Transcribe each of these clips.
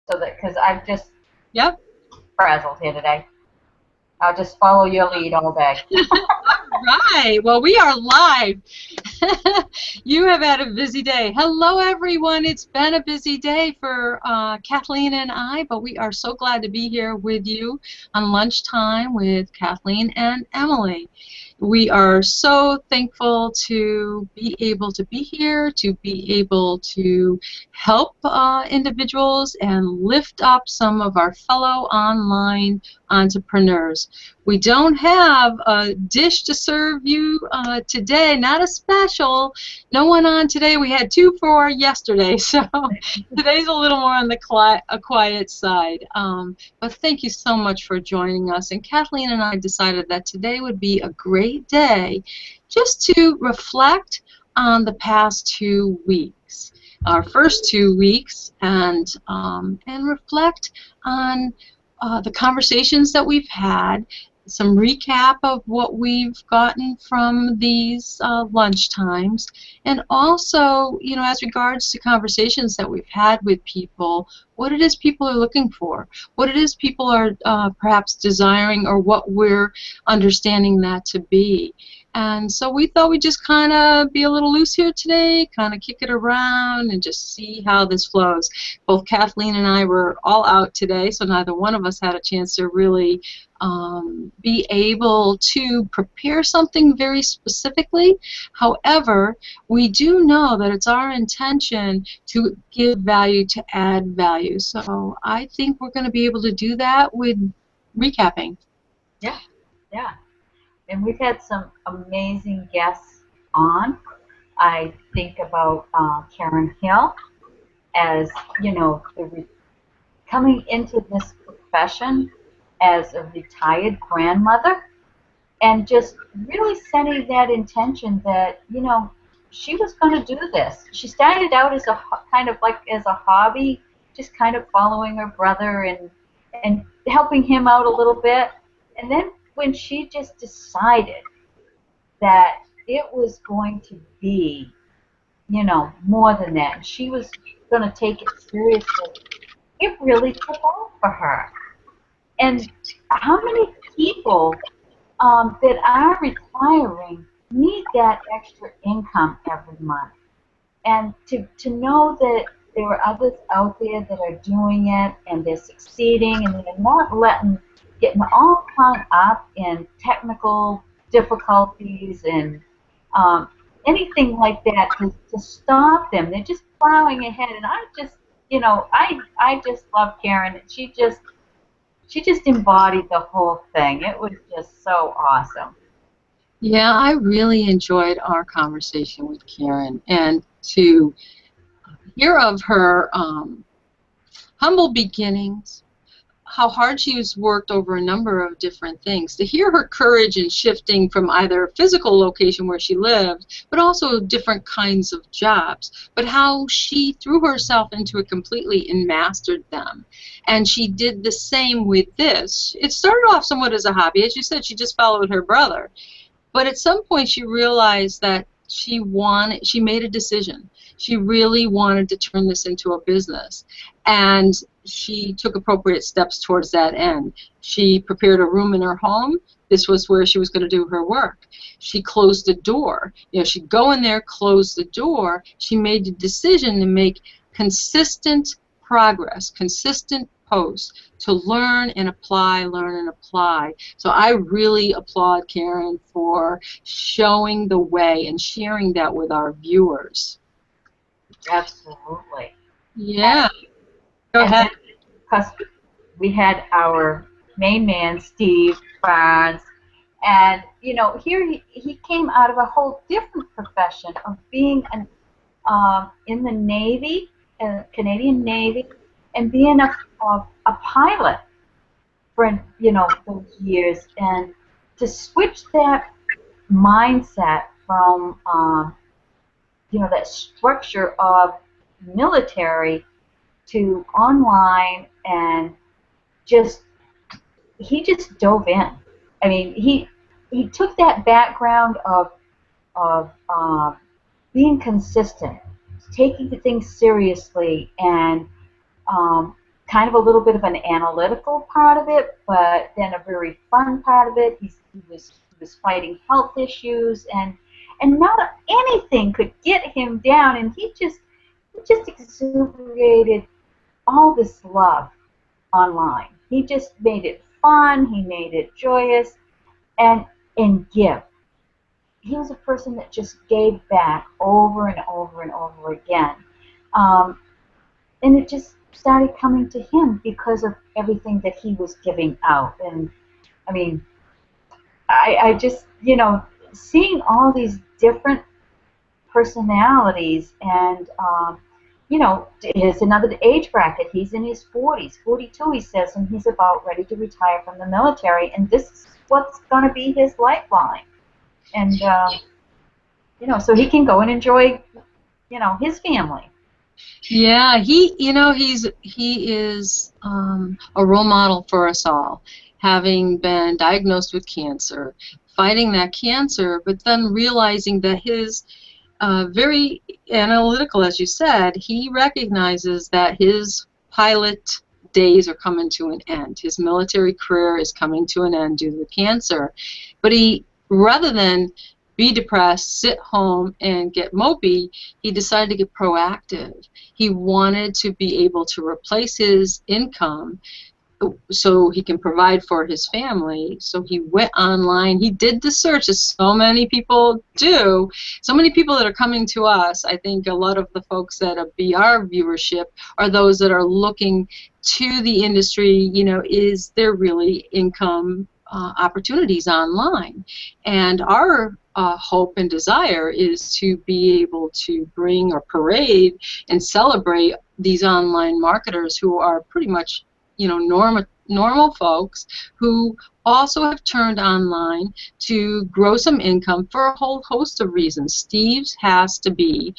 so that because I've just Yep. frazzled here today. I'll just follow your lead all day. Right. Well, we are live. You have had a busy day. Hello, everyone. It's been a busy day for Kathleen and I, but we are so glad to be here with you on lunchtime with Kathleen and Emily. We are so thankful to be able to be here, to be able to help individuals and lift up some of our fellow online entrepreneurs. We don't have a dish to serve you today, not a special. No one on today. We had 2 for yesterday, so today's a little more on the quiet side. But thank you so much for joining us. And Kathleen and I decided that today would be a great day just to reflect on the past 2 weeks, our first 2 weeks, and reflect on the conversations that we've had, some recap of what we've gotten from these lunch times, and also, you know, as regards to conversations that we've had with people, what it is people are looking for, what it is people are perhaps desiring, or what we're understanding that to be. And so we thought we'd just kind of be a little loose here today, kind of kick it around and just see how this flows. Both Kathleen and I were all out today, so neither one of us had a chance to really be able to prepare something very specifically. However, we do know that it's our intention to give value, to add value. So I think we're going to be able to do that with recapping. Yeah, yeah. And we've had some amazing guests on. I think about Karen Hill as, you know, coming into this profession as a retired grandmother and just really setting that intention that, you know, she was going to do this. She started out as a kind of like as a hobby, just kind of following her brother and helping him out a little bit. And then when she just decided that it was going to be, you know, more than that, and she was going to take it seriously, it really took off for her. And how many people that are retiring need that extra income every month? And to know that there are others out there that are doing it and they're succeeding and they're not getting all hung up in technical difficulties and anything like that to stop them. They're just plowing ahead. And I just, you know, I just love Karen. She just embodied the whole thing. It was just so awesome. Yeah, I really enjoyed our conversation with Karen, and to hear of her humble beginnings, how hard she's worked over a number of different things, to hear her courage in shifting from either a physical location where she lived, but also different kinds of jobs, but how she threw herself into it completely and mastered them. And she did the same with this. It started off somewhat as a hobby. As you said, she just followed her brother. But at some point she realized that she made a decision. She really wanted to turn this into a business. And she took appropriate steps towards that end. She prepared a room in her home. This was where she was going to do her work. She closed the door. You know, she'd go in there, close the door. She made the decision to make consistent progress, consistent posts, to learn and apply, learn and apply. So I really applaud Karen for showing the way and sharing that with our viewers. Absolutely. Yeah. Go ahead. Because we had our main man, Steve Barnes, and, you know, here he came out of a whole different profession of being in the Navy, Canadian Navy, and being a pilot for, you know, those years, and to switch that mindset from you know, that structure of military to online, and he just dove in. I mean, he took that background of being consistent, taking the things seriously, and kind of a little bit of an analytical part of it, but then a very fun part of it. He was fighting health issues, and not anything could get him down, and he just exuberated all this love online. He just made it fun. He made it joyous, and give. He was a person that just gave back over and over and over again. Um, and it just started coming to him because of everything that he was giving out. And I mean, I just, seeing all these different personalities, and here's another age bracket. He's in his 40s, 42, he says, and he's about ready to retire from the military, and this is what's going to be his lifeline. And so he can go and enjoy, his family. Yeah, he is a role model for us all, having been diagnosed with cancer, fighting that cancer, but then realizing that his very analytical, as you said, he recognizes that his pilot days are coming to an end. His military career is coming to an end due to the cancer, but he, rather than be depressed, sit home, and get mopey, he decided to get proactive. He wanted to be able to replace his income so he can provide for his family. So he went online. He did the search, as so many people do. So many people that are coming to us, I think a lot of the folks that be our viewership are those that are looking to the industry, is there really income opportunities online? And our hope and desire is to be able to bring or parade and celebrate these online marketers who are pretty much, normal folks who also have turned online to grow some income for a whole host of reasons. Steve's happens to be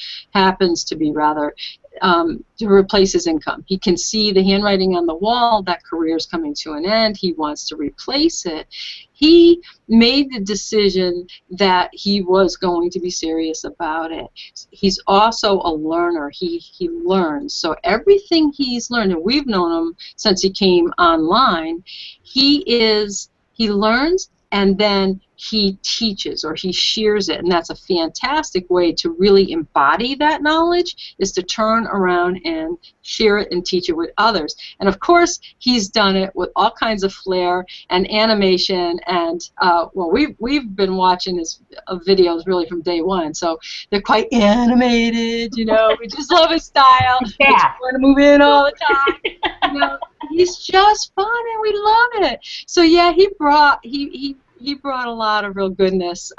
to replace his income. He can see the handwriting on the wall, that career is coming to an end. He wants to replace it. He made the decision that he was going to be serious about it. He's also a learner. He learns. So everything he's learned, and we've known him since he came online, he learns and then he teaches or he shares it, and that's a fantastic way to really embody that knowledge, is to turn around and share it and teach it with others. And of course he's done it with all kinds of flair and animation, and we've been watching his videos really from day one, so they're quite animated. We just love his style. Yeah. We just want to move in all the time. He's just fun and we love it. So yeah, he brought a lot of real goodness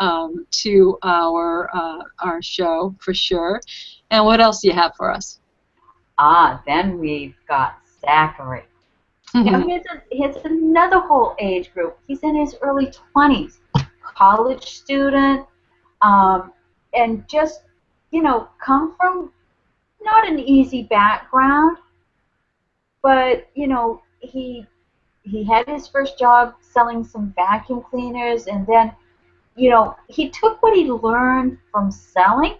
to our show, for sure. And what else do you have for us? Then we've got Zachary. Now here's another whole age group. He's in his early 20s, college student, and just, come from not an easy background, but, he had his first job selling some vacuum cleaners, and then, he took what he learned from selling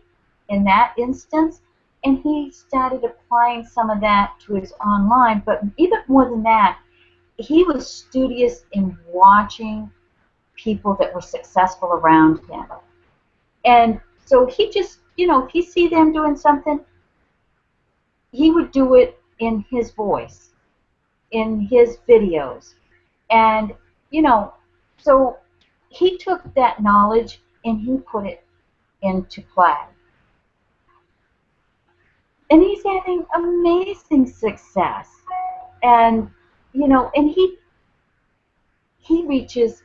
in that instance, and he started applying some of that to his online. But even more than that, he was studious in watching people that were successful around him. And so he just, if he see them doing something, he would do it in his voice, in his videos. And, so he took that knowledge and he put it into play. And he's having amazing success. And, and he reaches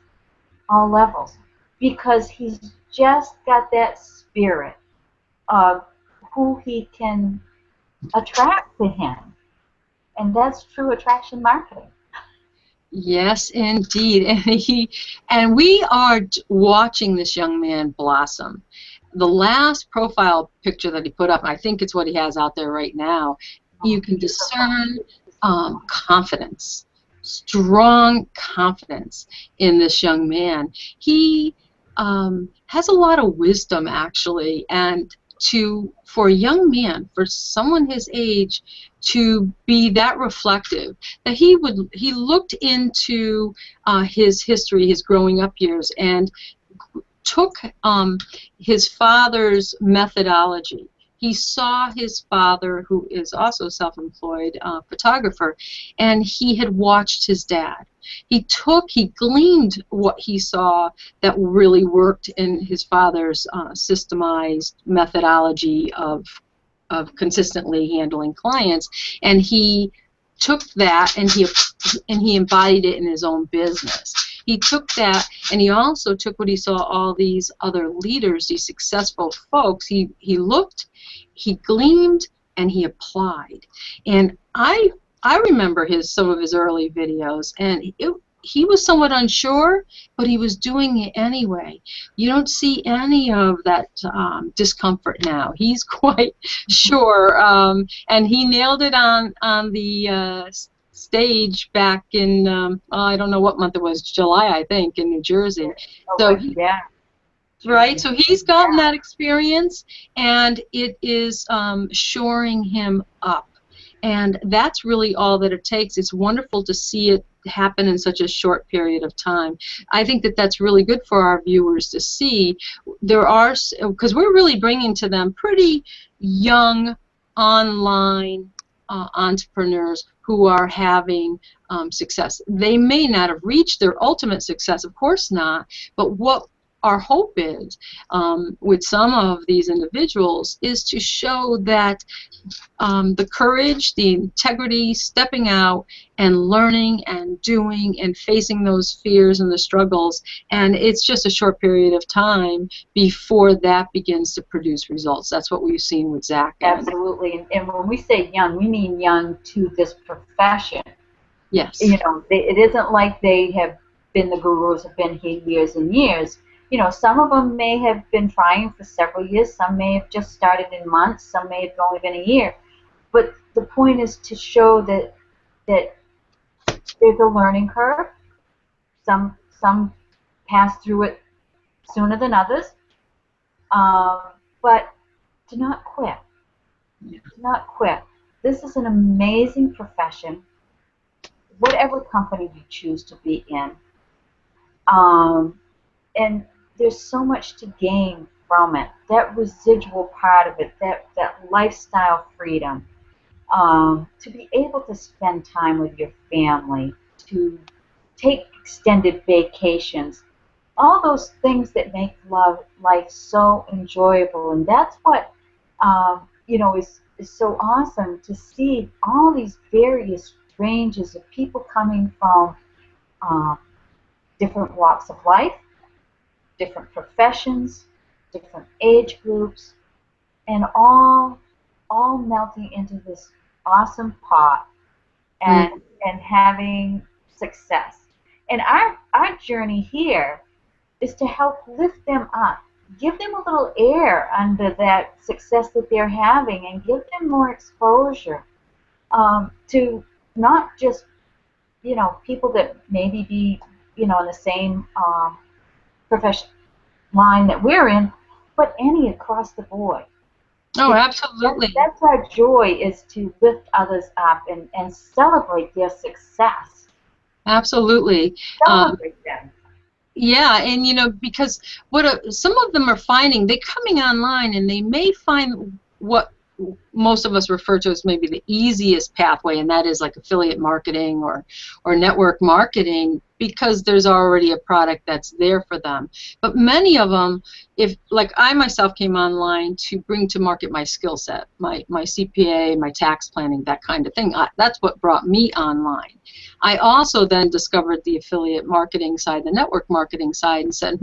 all levels because he's just got that spirit of who he can attract to him. And that's true attraction marketing. Yes, indeed. And we are watching this young man blossom. The last profile picture that he put up, I think it's what he has out there right now, you can discern confidence, strong confidence in this young man. He has a lot of wisdom, actually, and for a young man, for someone his age, to be that reflective, that he looked into his history, his growing up years, and took his father's methodology. He saw his father, who is also self-employed photographer, and he had watched his dad. He gleaned what he saw that really worked in his father's systemized methodology of consistently handling clients, and he took that and he embodied it in his own business. He took that, and he also took what he saw all these other leaders, these successful folks. He looked, he gleamed, and he applied. And I remember some of his early videos, and he was somewhat unsure, but he was doing it anyway. You don't see any of that discomfort now. He's quite sure, and he nailed it on the stage back in I don't know what month it was, July, I think, in New Jersey. So yeah. Right, so he's gotten that experience, and it is shoring him up. And that's really all that it takes. It's wonderful to see it happen in such a short period of time. I think that that's really good for our viewers to see. There are, because we're really bringing to them pretty young online entrepreneurs who are having success. They may not have reached their ultimate success, of course not, but what our hope is with some of these individuals is to show that the courage, the integrity, stepping out and learning and doing and facing those fears and the struggles, and it's just a short period of time before that begins to produce results. That's what we've seen with Zach. Absolutely, and when we say young, we mean young to this profession. Yes. You know, it isn't like they have been the gurus, have been here years and years. You know, some of them may have been trying for several years, some may have just started in months, some may have only been a year. But the point is to show that there's a learning curve. Some pass through it sooner than others, but do not quit. Do not quit. This is an amazing profession, whatever company you choose to be in. And there's so much to gain from it. That residual part of it, that lifestyle freedom, to be able to spend time with your family, to take extended vacations, all those things that make life so enjoyable. And that's what you know, is so awesome to see all these various ranges of people coming from different walks of life, different professions, different age groups, and all melting into this awesome pot and having success. And our journey here is to help lift them up, give them a little air under that success that they're having, and give them more exposure to not just, you know, people that maybe be, you know, in the same profession line that we're in, but any across the board. Oh, absolutely. That's our joy, is to lift others up and celebrate their success. Absolutely. Celebrate them. Yeah, and you know, because some of them are finding, they're coming online and they may find what most of us refer to as maybe the easiest pathway, and that is like affiliate marketing or network marketing, because there's already a product that's there for them. But many of them, if like I myself came online to bring to market my skill set, my CPA, my tax planning, that kind of thing. That's what brought me online. I also then discovered the affiliate marketing side, the network marketing side, and said,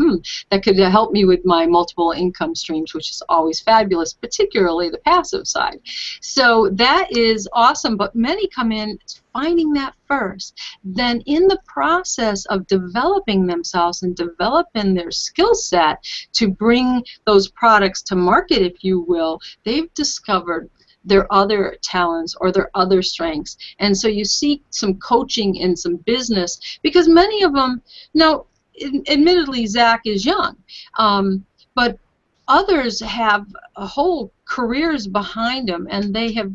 that could help me with my multiple income streams, which is always fabulous, particularly the passive side. So that is awesome, but many come in finding that first. Then in the process of developing themselves and developing their skill set to bring those products to market, if you will, they've discovered their other talents or their other strengths. And so you see some coaching and some business, because many of them, now, admittedly, Zach is young, but others have whole careers behind them, and they have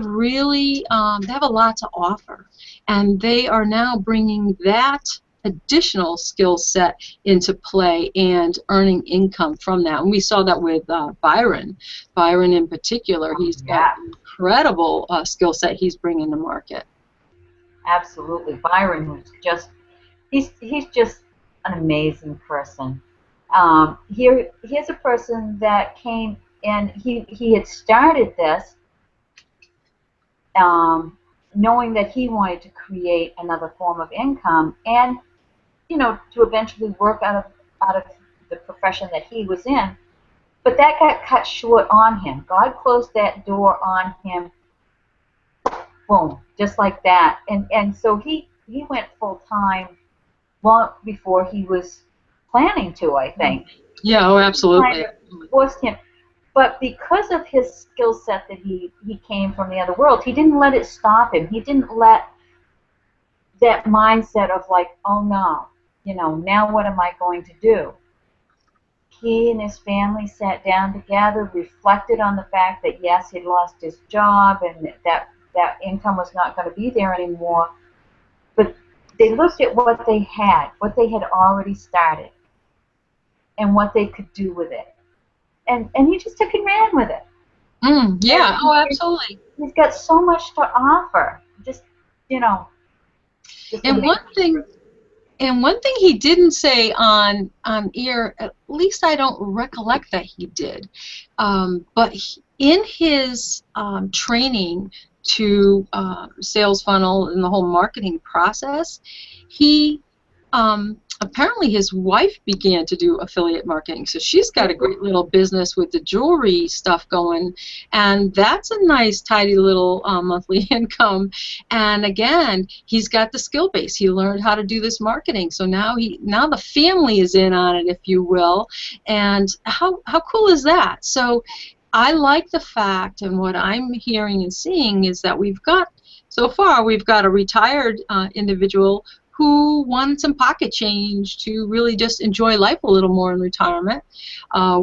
really they have a lot to offer, and they are now bringing that additional skill set into play and earning income from that. And we saw that with Byron. Byron in particular, he's got Yeah, an incredible skill set he's bringing to market. absolutely. Byron was just he's just an amazing person. Here's a person that came and he had started this um, knowing that he wanted to create another form of income and to eventually work out of the profession that he was in. But that got cut short on him. God closed that door on him, boom, just like that. And so he went full time long before he was planning to, I think. Yeah, oh, Kind absolutely. of forced him. But because of his skill set that he came from the other world, he didn't let it stop him. He didn't let that mindset of like, oh no, now what am I going to do? He and his family sat down together, reflected on the fact that yes, he'd lost his job and that income was not going to be there anymore. But they looked at what they had already started, and what they could do with it. And he just took and ran with it. Yeah, And oh, absolutely. he's got so much to offer. You know, just And one amazing. thing And one thing he didn't say on air, at least I don't recollect that he did, but in his training to sales funnel and the whole marketing process, he apparently his wife began to do affiliate marketing. So she's got a great little business with the jewelry stuff going, and that's a nice, tidy little monthly income. And again, he's got the skill base. He learned how to do this marketing. So now the family is in on it, if you will. And how cool is that? So I like the fact, and what I'm hearing and seeing is that so far we've got a retired individual who wanted some pocket change to really just enjoy life a little more in retirement.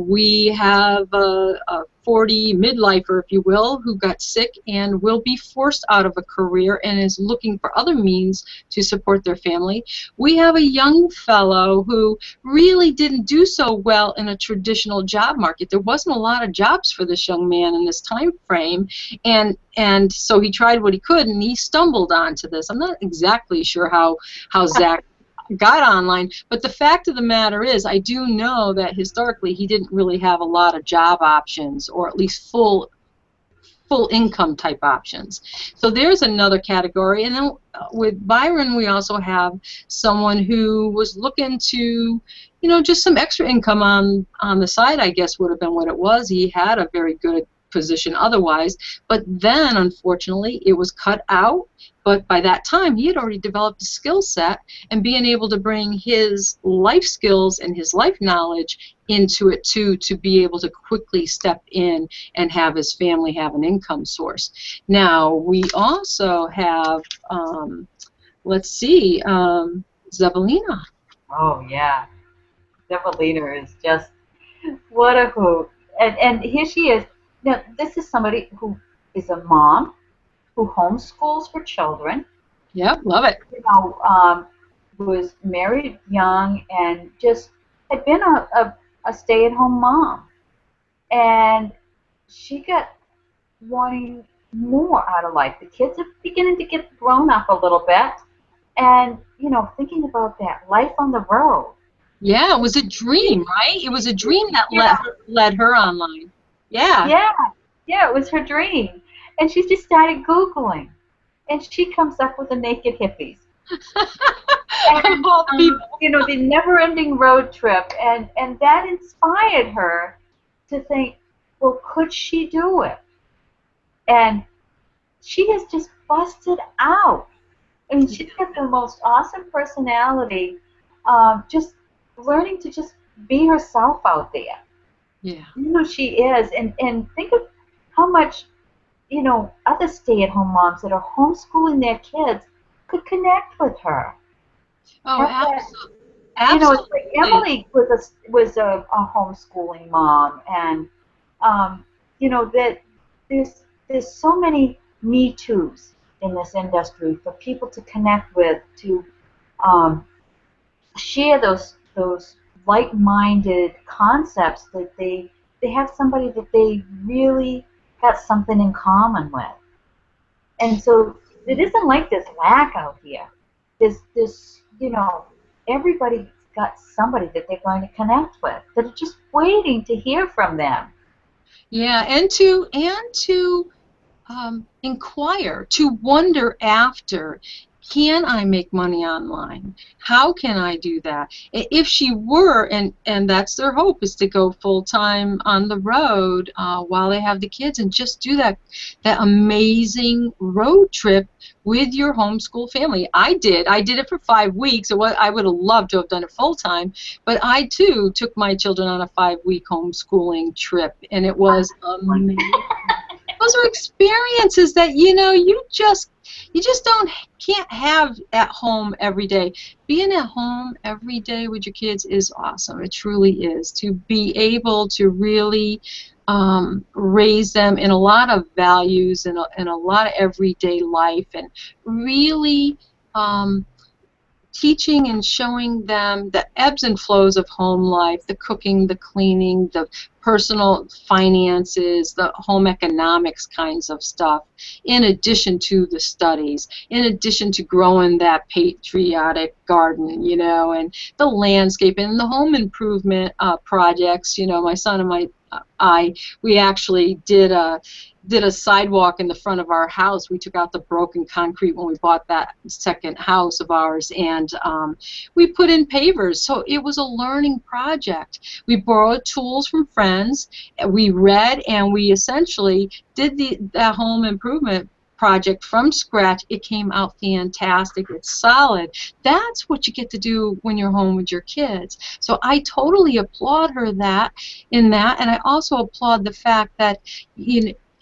We have a 40 midlifer, if you will, who got sick and will be forced out of a career and is looking for other means to support their family. We have a young fellow who really didn't do so well in a traditional job market. There wasn't a lot of jobs for this young man in this time frame, and so he tried what he could, and he stumbled onto this. I'm not exactly sure how Zach got online, but the fact of the matter is, I do know that historically he didn't really have a lot of job options, or at least full income type options. So there's another category. And then with Byron, we also have someone who was looking to, just some extra income on the side, I guess would have been what it was. He had a very good position otherwise, but then unfortunately it was cut out. But by that time he had already developed a skill set, and being able to bring his life skills and his life knowledge into it too, to be able to quickly step in and have his family have an income source. Now we also have let's see, Zevalina. Oh yeah, Devalina is just what a hoot. And here she is. Now this is somebody who is a mom who homeschools her children. Yep, love it. Was married young and just had been a stay-at-home mom, and she got wanting more out of life. The kids are beginning to get grown up a little bit, and thinking about that life on the road. Yeah, it was a dream, right? It was a dream that Yeah, led her online. Yeah. yeah, yeah. It was her dream, and she just started Googling, and she comes up with the naked hippies. Of And all people. the never-ending road trip, and that inspired her to think, well, could she do it? And she has just busted out. I mean, she's got the most awesome personality. Just learning to just be herself out there. Yeah. She is, and think of how much other stay-at-home moms that are homeschooling their kids could connect with her. Oh, Have that absolutely. You know, it's like Absolutely. Emily was a homeschooling mom, and you know that there's so many Me Too's in this industry for people to connect with, to um, share those like-minded concepts, that they have somebody that they really got something in common with. And so it isn't like this lack out here. There's you know, everybody's got somebody that they're going to connect with, that are just waiting to hear from them. Yeah, and to inquire, to wonder after, can I make money online? How can I do that? If she were, and that's their hope, is to go full time on the road while they have the kids and just do that amazing road trip with your homeschool family. I did it for 5 weeks. I would have loved to have done it full time, but I too took my children on a 5 week homeschooling trip, and it was amazing. Those are experiences that you just don't can't have at home every day. Being at home every day with your kids is awesome. It truly is. To be able to really raise them in a lot of values and a lot of everyday life, and really um, teaching and showing them the ebbs and flows of home life, the cooking, the cleaning, the personal finances, the home economics kinds of stuff, in addition to the studies, in addition to growing that patriotic garden, and the landscape and the home improvement projects. My son and I, we actually did a sidewalk in the front of our house. We took out the broken concrete when we bought that second house of ours, and we put in pavers. So it was a learning project. We borrowed tools from friends, we read, and we essentially did that home improvement project from scratch. It came out fantastic. It's solid. That's what you get to do when you're home with your kids. So I totally applaud her in that, and I also applaud the fact that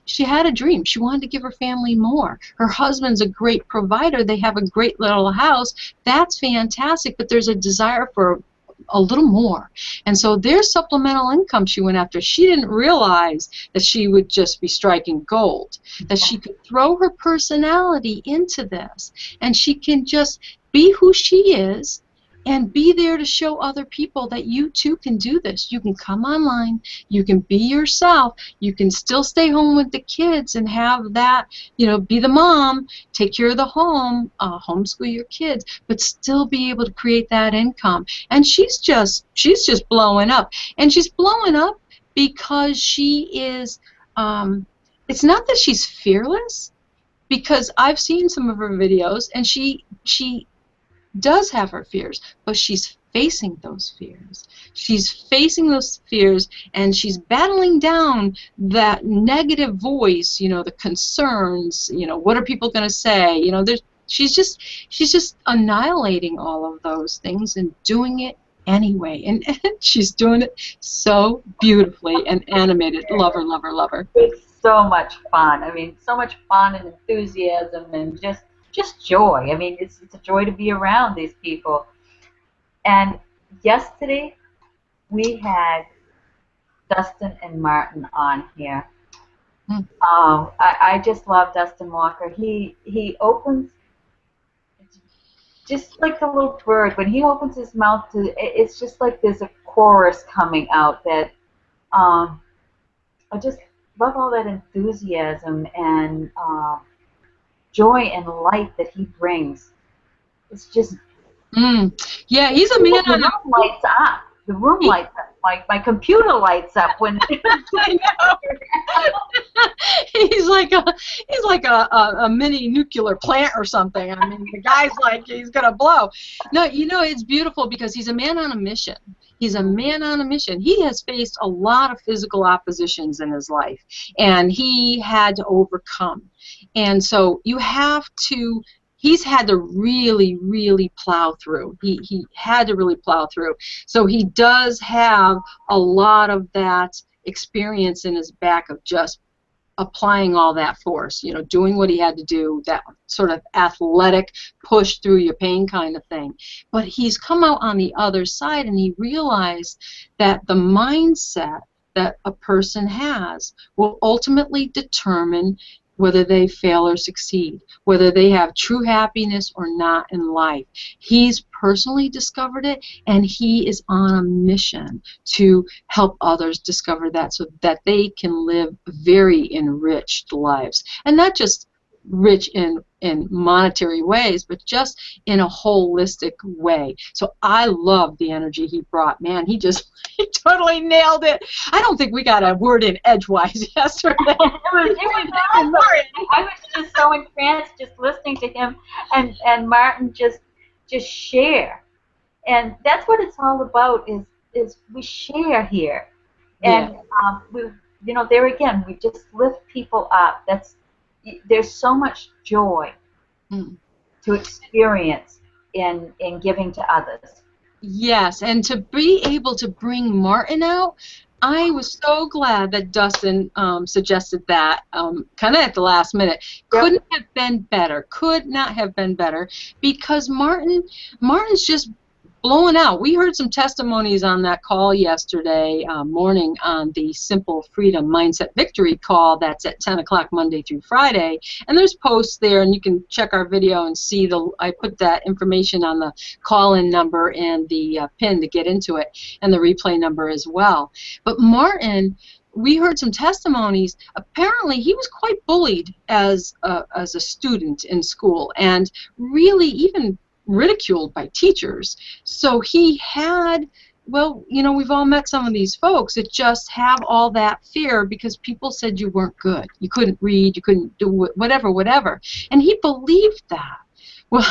she had a dream. She wanted to give her family more. Her husband's a great provider. They have a great little house. That's fantastic, but there's a desire for a little more. And so there's supplemental income she went after. She didn't realize that she would just be striking gold, that she could throw her personality into this, and she can just be who she is and be there to show other people that you too can do this. You can come online, you can be yourself, you can still stay home with the kids and have that, be the mom, take care of the home, homeschool your kids, but still be able to create that income. And she's just blowing up. And she's blowing up because she is, it's not that she's fearless, because I've seen some of her videos, and she does have her fears, but she's facing those fears. She's facing those fears, and she's battling down that negative voice, the concerns, what are people going to say? She's just annihilating all of those things and doing it anyway. And she's doing it so beautifully and animated. Love her, love her, love her. It's so much fun. I mean, so much fun and enthusiasm and just joy. I mean, it's a joy to be around these people. And yesterday we had Dustin and Martin on here. Mm. I just love Dustin Walker. He opens just like the little bird. When he opens his mouth, it's just like there's a chorus coming out that I just love all that enthusiasm and joy and light that he brings. It's just Mm. Yeah, he's a man the on a room lights up. The room he, lights up. My computer lights up when. I know. he's like a mini nuclear plant or something. I mean, the guy's like he's gonna blow. No, it's beautiful because he's a man on a mission. He's a man on a mission. He has faced a lot of physical oppositions in his life, and he had to overcome. And so he's had to really, really plow through. He had to really plow through. So he does have a lot of that experience in his back of just applying all that force, you know, doing what he had to do, that sort of athletic push through your pain kind of thing. But he's come out on the other side, and he realized that the mindset that a person has will ultimately determine whether they fail or succeed, whether they have true happiness or not in life. He's personally discovered it, and he is on a mission to help others discover that so that they can live very enriched lives. And not just rich in monetary ways, but just in a holistic way. So I love the energy he brought. Man, he totally nailed it. I don't think we got a word in edgewise yesterday. It was awesome. I was just so entranced just listening to him and Martin just share. And that's what it's all about is we share here. Yeah. And we, you know, there again, we just lift people up. There's so much joy to experience in giving to others. Yes, and to be able to bring Martin out, I was so glad that Dustin suggested that kind of at the last minute. Couldn't have been better. Could not have been better, because Martin's just blowing out. We heard some testimonies on that call yesterday morning on the Simple Freedom Mindset Victory call that's at 10 o'clock Monday through Friday. And there's posts there, and you can check our video and see I put that information on the call-in number and the pin to get into it, and the replay number as well. But Martin, we heard some testimonies. Apparently, he was quite bullied as a student in school, and really even ridiculed by teachers. So he had, well, you know, we've all met some of these folks that just have all that fear because people said you weren't good. You couldn't read, you couldn't do whatever. And he believed that. Well,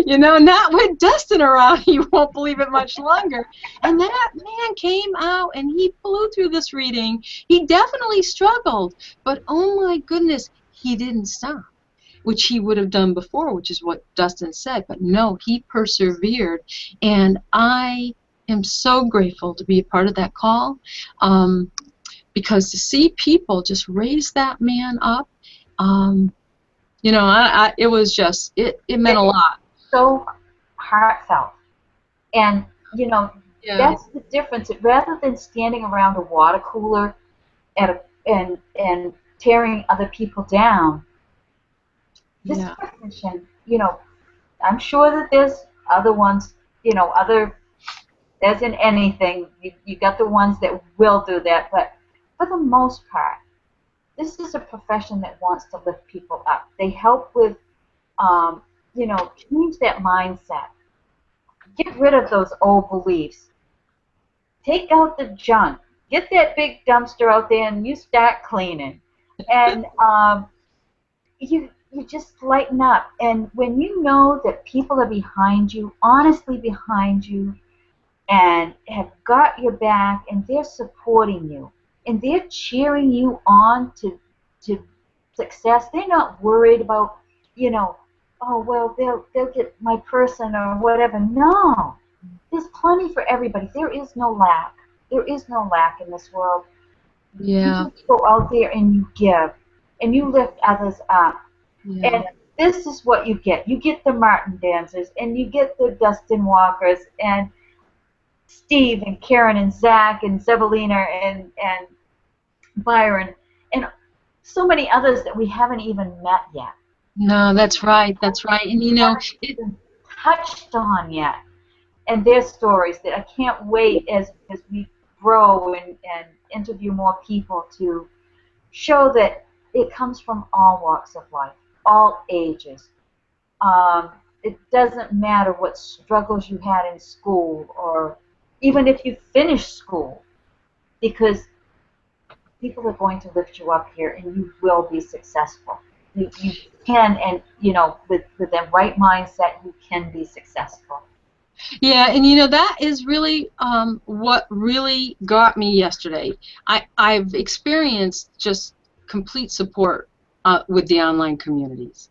you know, not with Dustin around, he won't believe it much longer. And that man came out and he blew through this reading. He definitely struggled, but oh my goodness, he didn't stop, which he would have done before, which is what Dustin said. But no, he persevered, and I am so grateful to be a part of that call, because to see people just raise that man up, you know, it was just, it meant a lot. So heartfelt. And, you know, that's the difference. Rather than standing around a water cooler and tearing other people down, this person, you know, I'm sure that there's other ones, you know, as in anything, you got the ones that will do that, but for the most part, this is a profession that wants to lift people up. They help with, you know, change that mindset. Get rid of those old beliefs. Take out the junk. Get that big dumpster out there and you start cleaning. And you just lighten up. And when you know that people are behind you, honestly behind you, and have got your back, and they're supporting you, and they're cheering you on to success, they're not worried about, you know, oh, well, they'll get my person or whatever. No. There's plenty for everybody. There is no lack. There is no lack in this world. Yeah. You just go out there and you give, and you lift others up. Yeah. And this is what you get. You get the Martin dancers, and you get the Dustin Walkers, and Steve, and Karen, and Zach, and Zebalina, and Byron, and so many others that we haven't even met yet. No, that's right. That's right. And, you know, it's touched on yet. And their stories that I can't wait as we grow and interview more people to show that it comes from all walks of life, all ages. It doesn't matter what struggles you had in school, or even if you finished school, because people are going to lift you up here, and you will be successful. You can, and you know, with the right mindset, you can be successful. Yeah, and you know, that is really what really got me yesterday. I've experienced just complete support with the online communities,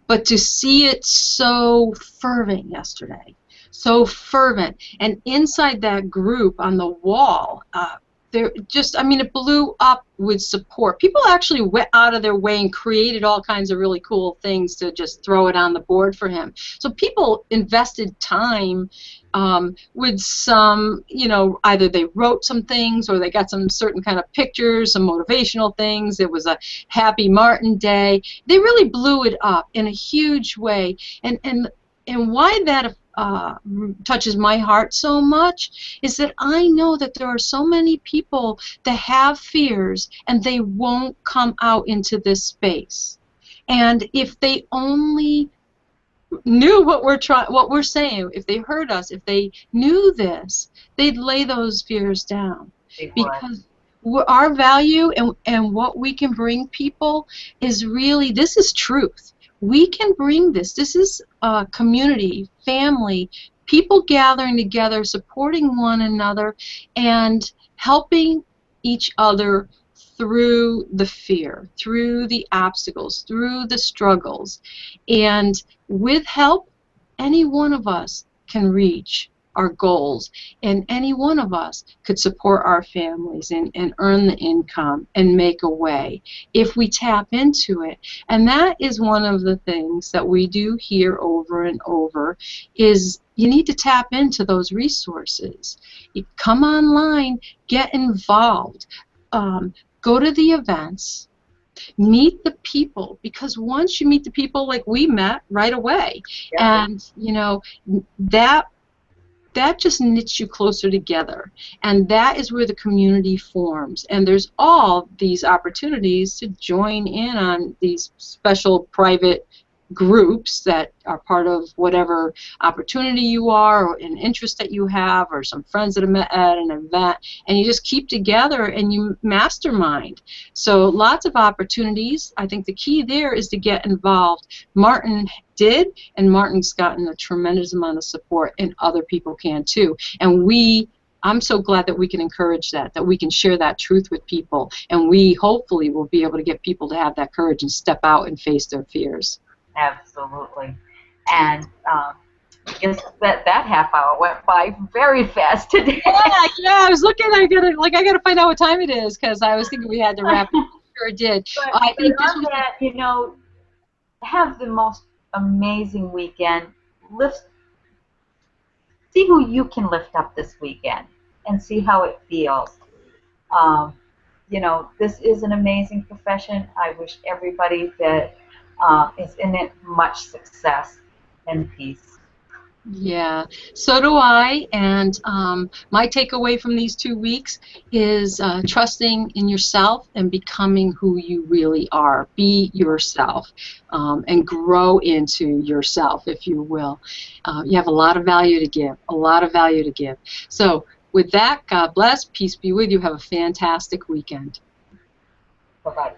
but to see it so fervent yesterday, so fervent, and inside that group on the wall, there just, I mean, it blew up with support. People actually went out of their way and created all kinds of really cool things to just throw it on the board for him. So people invested time with some, you know, either they wrote some things or they got some certain kind of pictures, some motivational things. It was a Happy Martin Day. They really blew it up in a huge way. And why that touches my heart so much is that I know that there are so many people that have fears and they won't come out into this space. And if they only knew what we're saying, if they heard us, if they knew this, they'd lay those fears down. It would. Because our value and what we can bring people is really, this is truth. We can bring this. This is community, family, people gathering together, supporting one another, and helping each other through the fear, through the obstacles, through the struggles. And with help, any one of us can reach our goals, and any one of us could support our families and earn the income and make a way if we tap into it. And that is one of the things that we do here over and over, is you need to tap into those resources. You come online, get involved, go to the events, meet the people, because once you meet the people like we met right away, Yeah. and you know, that just knits you closer together, and that is where the community forms. And there's all these opportunities to join in on these special private groups that are part of whatever opportunity you are, or an interest that you have, or some friends that have met at an event, and you just keep together and you mastermind. So lots of opportunities. I think the key there is to get involved. Martin did, and Martin's gotten a tremendous amount of support, and other people can too. And I'm so glad that we can encourage that we can share that truth with people, and we hopefully will be able to get people to have that courage and step out and face their fears. Absolutely. And I guess that half hour went by very fast today. Yeah, I was looking. I gotta find out what time it is, because I was thinking we had to wrap it. Sure, it did. I think But this on was. that, you know, have the most amazing weekend. See who you can lift up this weekend, and see how it feels. Um, you know, this is an amazing profession. I wish everybody that is in it much success and peace. Yeah, so do I. And my takeaway from these 2 weeks is trusting in yourself and becoming who you really are. Be yourself, and grow into yourself, if you will. You have a lot of value to give, a lot of value to give. So with that, God bless, peace be with you. Have a fantastic weekend. Bye bye.